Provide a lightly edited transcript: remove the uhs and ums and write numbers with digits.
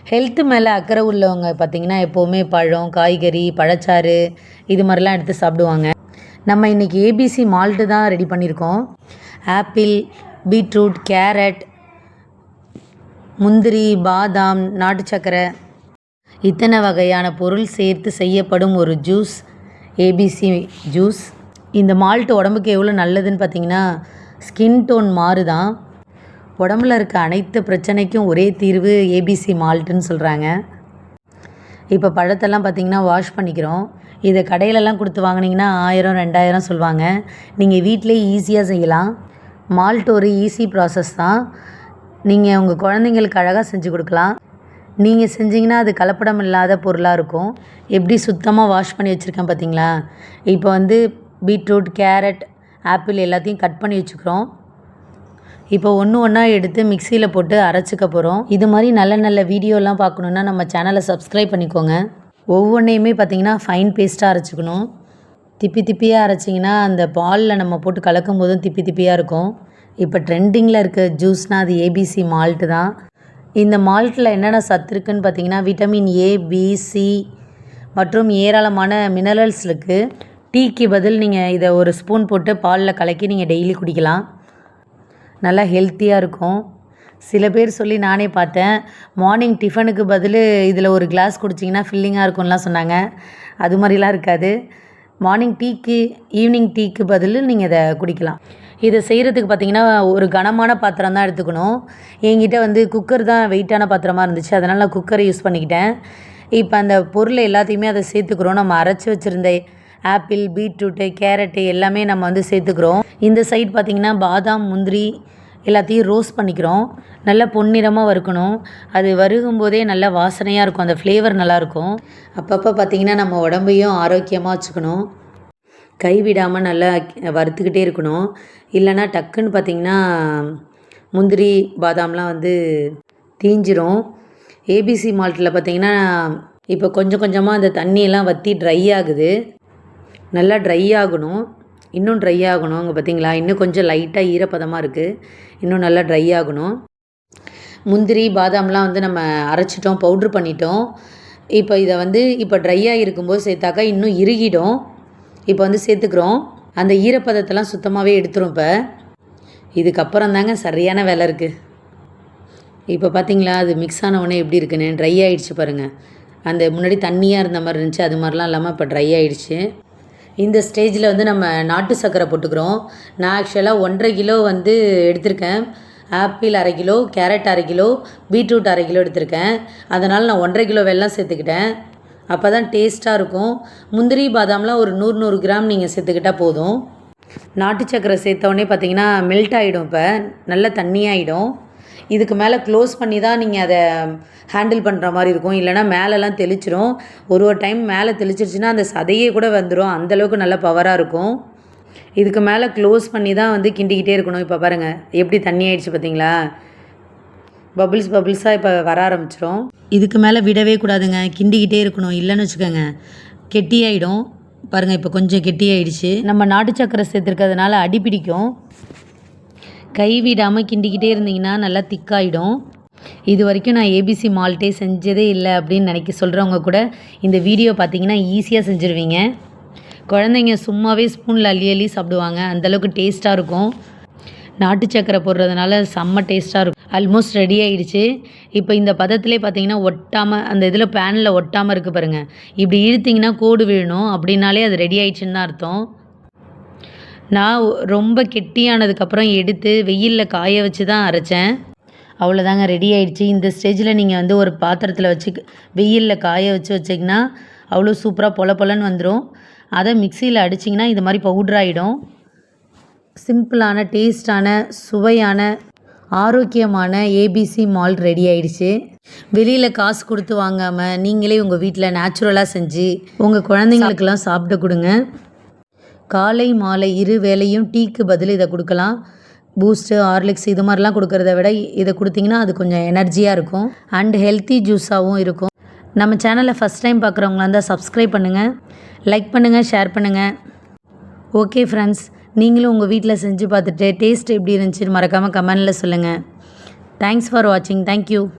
Health மேலே அக்கறை உள்ளவங்க பார்த்திங்கன்னா எப்போவுமே பழம், காய்கறி, பழச்சாறு இது மாதிரிலாம் எடுத்து சாப்பிடுவாங்க. நம்ம இன்றைக்கி ஏபிசி மால்ட்டு தான் ரெடி பண்ணியிருக்கோம். ஆப்பிள், பீட்ரூட், கேரட், முந்திரி, பாதாம், நாட்டு சர்க்கரை இத்தனை வகையான பொருள் சேர்த்து செய்யப்படும் ஒரு ஜூஸ் ஏபிசி ஜூஸ். இந்த மால்ட்டு உடம்புக்கு எவ்வளோ நல்லதுன்னு பார்த்திங்கன்னா, ஸ்கின் டோன் மாறுதான். உடம்புல இருக்க அனைத்து பிரச்சனைக்கும் ஒரே தீர்வு ஏபிசி மால்ட்டுன்னு சொல்கிறாங்க. இப்போ பழத்தெல்லாம் பார்த்திங்கன்னா வாஷ் பண்ணிக்கிறோம். இதை கடையிலலாம் கொடுத்து வாங்கினீங்கன்னா 1000 2000 சொல்லுவாங்க. நீங்கள் வீட்டிலே ஈஸியாக செய்யலாம். மால்ட் ஒரு ஈஸி ப்ராசஸ் தான். நீங்கள் உங்கள் குழந்தைங்களுக்கு அழகாக செஞ்சு கொடுக்கலாம். நீங்கள் செஞ்சிங்கன்னா அது கலப்படம் இல்லாத பொருளாக இருக்கும். எப்படி சுத்தமாக வாஷ் பண்ணி வச்சுருக்கேன் பார்த்திங்களா. இப்போ வந்து பீட்ரூட், கேரட், ஆப்பிள் எல்லாத்தையும் கட் பண்ணி வச்சுக்கிறோம். இப்போ ஒன்று ஒன்றா எடுத்து மிக்சியில் போட்டு அரைச்சிக்க போகிறோம். இது மாதிரி நல்ல நல்ல வீடியோலாம் பார்க்கணுன்னா நம்ம சேனலை சப்ஸ்கிரைப் பண்ணிக்கோங்க. ஒவ்வொன்றையுமே பார்த்திங்கன்னா ஃபைன் பேஸ்ட்டாக அரைச்சிக்கணும். திப்பியாக அரைச்சிங்கன்னா அந்த பாலில் நம்ம போட்டு கலக்கும் போதும் திப்பியாக இருக்கும். இப்போ ட்ரெண்டிங்கில் இருக்க ஜூஸ்னால் அது ஏபிசி மால்ட்டு தான். இந்த மால்ட்டில் என்னென்ன சத்து இருக்குதுன்னு பார்த்திங்கன்னா விட்டமின் ஏ, பி, சி மற்றும் ஏராளமான மினரல்ஸ் இருக்குது. டீக்கு பதில் நீங்கள் இதை ஒரு ஸ்பூன் போட்டு பாலில் கலக்கி நீங்கள் டெய்லி குடிக்கலாம். நல்லா ஹெல்த்தியாக இருக்கும். சில பேர் சொல்லி நானே பார்த்தேன், மார்னிங் டிஃபனுக்கு பதில் இதில் ஒரு கிளாஸ் குடிச்சிங்கன்னா ஃபில்லிங்காக இருக்கும்லாம் சொன்னாங்க. அது மாதிரிலாம் இருக்காது. மார்னிங் டீக்கு, ஈவினிங் டீக்கு பதில் நீங்கள் இதை குடிக்கலாம். இதை செய்கிறதுக்கு பார்த்திங்கன்னா ஒரு கனமான பாத்திரம் தான் எடுத்துக்கணும். என்கிட்ட வந்து குக்கர் தான் வெயிட்டான பாத்திரமாக இருந்துச்சு, அதனால் நான் குக்கரை யூஸ் பண்ணிக்கிட்டேன். இப்போ அந்த பொருளை எல்லாத்தையுமே அதை சேர்த்துக்கிறோம். நம்ம அரைச்சி வச்சுருந்த ஆப்பிள், பீட்ரூட்டு, கேரட்டு எல்லாமே நம்ம வந்து சேர்த்துக்கிறோம். இந்த சைடு பார்த்திங்கன்னா பாதாம், முந்திரி எல்லாத்தையும் ரோஸ்ட் பண்ணிக்கிறோம். நல்லா பொன்னிறமாக வறுக்கணும். அது வறுக்கும் போதே நல்லா வாசனையாக இருக்கும். அந்த ஃப்ளேவர் நல்லாயிருக்கும். அப்பப்போ பார்த்திங்கன்னா நம்ம உடம்பையும் ஆரோக்கியமாக வச்சுக்கணும். கைவிடாமல் நல்லா வறுத்துக்கிட்டே இருக்கணும். இல்லைன்னா டக்குன்னு பார்த்திங்கன்னா முந்திரி, பாதாம்லாம் வந்து தீஞ்சிரும். ஏபிசி மால்ட்டில் பார்த்திங்கன்னா இப்போ கொஞ்சம் கொஞ்சமாக அந்த தண்ணியெல்லாம் வற்றி ட்ரை ஆகுது. நல்லா ட்ரை ஆகணும். இன்னும் ட்ரை ஆகணும். அங்கே பார்த்திங்களா, இன்னும் கொஞ்சம் லைட்டாக ஈரப்பதமாக இருக்குது. இன்னும் நல்லா ட்ரை ஆகணும். முந்திரி, பாதாம்லாம் வந்து நம்ம அரைச்சிட்டோம், பவுட்ரு பண்ணிட்டோம். இப்போ இதை வந்து இப்போ ட்ரையாக இருக்கும்போது சேர்த்தாக்கா இன்னும் இறுகிடும். இப்போ வந்து சேர்த்துக்கிறோம். அந்த ஈரப்பதத்தெல்லாம் சுத்தமாகவே எடுத்துரும். இப்போ இதுக்கப்புறம் தாங்க சரியான வேலை இருக்குது. இப்போ பார்த்திங்களா, அது மிக்ஸ் ஆன உடனே எப்படி இருக்குன்னு ட்ரை ஆகிடுச்சு பாருங்கள். அந்த முன்னாடி தண்ணியாக இருந்த மாதிரி இருந்துச்சு, அது மாதிரிலாம் இல்லாமல் இப்போ ட்ரை ஆகிடுச்சு. இந்த ஸ்டேஜில் வந்து நம்ம நாட்டு சர்க்கரை போட்டுக்கிறோம். நான் ஆக்சுவலாக 1.5 கிலோ வந்து எடுத்திருக்கேன். Apple 1/2 kilo, carrot 1/2 kilo, beetroot 1/2 kilo எடுத்திருக்கேன். அதனால் நான் 1.5 கிலோ வெல்லம் சேர்த்துக்கிட்டேன். அப்போ தான் டேஸ்ட்டாக இருக்கும். முந்திரி, பாதாம்லாம் ஒரு 100 கிராம் நீங்கள் சேர்த்துக்கிட்டால் போதும். நாட்டு சர்க்கரை சேர்த்தோடனே பார்த்திங்கன்னா மெல்ட் ஆகிடும். இப்போ நல்லா தண்ணியாகிடும். இதுக்கு மேலே க்ளோஸ் பண்ணி தான் நீங்கள் அதை ஹேண்டில் பண்ணுற மாதிரி இருக்கும். இல்லைனா மேலெலாம் தெளிச்சிரும். ஒரு டைம் மேலே தெளிச்சிருச்சுன்னா அந்த சதையே கூட வந்துடும். அந்தளவுக்கு நல்ல பவராக இருக்கும். இதுக்கு மேலே க்ளோஸ் பண்ணி தான் வந்து கிண்டிக்கிட்டே இருக்கணும். இப்போ பாருங்கள் எப்படி தண்ணி ஆகிடுச்சு பார்த்திங்களா. பபிள்ஸாக இப்போ வர ஆரம்பிச்சிடும். இதுக்கு மேலே விடவே கூடாதுங்க, கிண்டிக்கிட்டே இருக்கணும். இல்லைன்னு வச்சுக்கோங்க கெட்டியாயிடும். பாருங்கள் இப்போ கொஞ்சம் கெட்டியாயிடுச்சு. நம்ம நாட்டு சர்க்கரை சேர்த்துருக்கிறதுனால அடி பிடிக்கும். கைவிடாமல் கிண்டிக்கிட்டே இருந்தீங்கன்னா நல்லா திக்காயிடும். இது வரைக்கும் நான் ஏபிசி மால்ட்டே செஞ்சதே இல்லை அப்படின்னு சொல்கிறவங்க கூட இந்த வீடியோ பார்த்திங்கன்னா ஈஸியாக செஞ்சுருவீங்க. குழந்தைங்க சும்மாவே ஸ்பூனில் அள்ளி சாப்பிடுவாங்க. அந்தளவுக்கு டேஸ்ட்டாக இருக்கும். நாட்டு சர்க்கரை போடுறதுனால செம்ம டேஸ்ட்டாக இருக்கும். ஆல்மோஸ்ட் ரெடி ஆகிடுச்சு. இப்போ இந்த பதத்திலே பார்த்திங்கன்னா ஒட்டாமல் அந்த இதில் பேனில் ஒட்டாமல் இருக்குது பாருங்கள். இப்படி இழுத்திங்கன்னா கோடு விழணும். அப்படின்னாலே அது ரெடி ஆகிடுச்சின்னு தான் அர்த்தம். நான் ரொம்ப கெட்டியானதுக்கப்புறம் எடுத்து வெயிலில் காய வச்சு தான் அரைச்சேன். அவ்வளோதாங்க, ரெடி ஆகிடுச்சு. இந்த ஸ்டேஜில் நீங்கள் வந்து ஒரு பாத்திரத்தில் வச்சு வெயிலில் காய வச்சிங்கன்னா அவ்வளோ சூப்பராக பொலன்னு வந்துடும். அதை மிக்சியில் அடிச்சிங்கன்னா இது மாதிரி பவுட்ராகிடும். சிம்பிளான, டேஸ்டான, சுவையான, ஆரோக்கியமான ஏபிசி மால்ட் ரெடி ஆகிடுச்சு. வெளியில் காசு கொடுத்து வாங்காமல் நீங்களே உங்கள் வீட்டில் நேச்சுரலாக செஞ்சு உங்கள் குழந்தைங்களுக்கெல்லாம் சாப்பிட கொடுங்க. காலை மாலை 2 வேளையும் டீக்கு பதில் இதை கொடுக்கலாம். பூஸ்ட்டு, ஹார்லிக்ஸ் இது மாதிரிலாம் கொடுக்கறத விட இதை கொடுத்திங்கன்னா அது கொஞ்சம் எனர்ஜியாக இருக்கும். அண்ட் ஹெல்த்தி ஜூஸாகவும் இருக்கும். நம்ம சேனலை ஃபஸ்ட் டைம் பார்க்குறவங்களா இருந்தால் சப்ஸ்கிரைப் பண்ணுங்கள், லைக் பண்ணுங்கள், ஷேர் பண்ணுங்கள். ஓகே ஃப்ரெண்ட்ஸ், நீங்களும் உங்கள் வீட்டில் செஞ்சு பார்த்துட்டு டேஸ்ட் எப்படி இருந்துச்சுன்னு மறக்காமல் கமெண்டில் சொல்லுங்கள். தேங்க்ஸ் ஃபார் வாட்சிங். தேங்க்யூ.